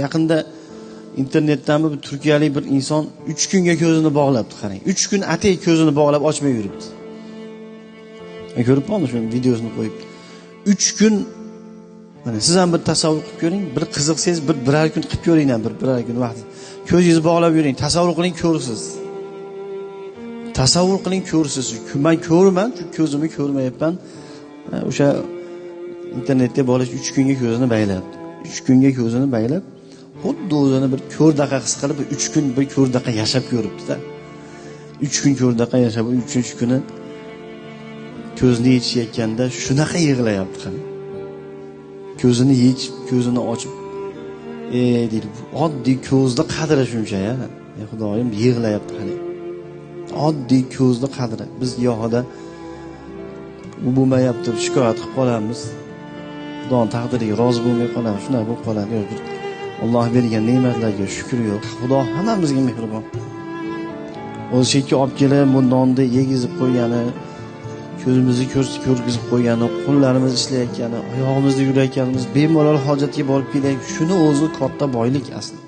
Yaqinda internetdanmi bir turkiyalik bir inson 3 kunga ko'zini bog'labdi, qarang. 3 kun atay ko'zini bog'lab ochmay yuribdi. Ko'rib qoldi shu videosini qo'yib. 3 kun mana siz ham bir tasavvur qilib ko'ring, bir qiziqsangiz birar kun qilib ko'ringlar, birar kun vaqt. Ko'zingizni bog'lab yuring, tasavvur qiling, ko'rsiz. Tasavvur qiling, ko'rsiz. Men ko'raman, chunki ko'zimni ko'rmayapman. O'sha internetda bolash 3 kunga ko'zini baylab. 3 kunga ko'zini baylab, xuddi o'zini bir ko'rdaqa his qilib, 3 kun bir ko'rdaqa yashab ko'ribdi-da. 3 kun ko'rdaqa yashab, 3-chi kuni ko'zini yechayotganda shunaqa yig'layapti qani. Ko'zini yechib, ko'zini ochib, deydi, oddiy ko'zda qadri shuncha-ya. Xudoyim yig'layapti qani. Oddiy ko'zda qadri. Biz yo'g'ida u bo'lmayapti, shikoyat qilib qolamiz. Xudoning taqdiriga rozi bo'lmay qolamiz, shunaqa bo'lib qoladi. Alloh bergan ne'matlarga shukr yo'q. Xudo hammamizga mehribon. O'zi chekka olib kelib, bu nonni yegizib qo'ygani, ko'zimizni ko'rgizib qo'ygani, qo'llarimiz ishlayotgani, oyog'imizda yurayotganimiz, bemalol hojatga borib kelaylik. Shuni o'zi katta boylik aslida.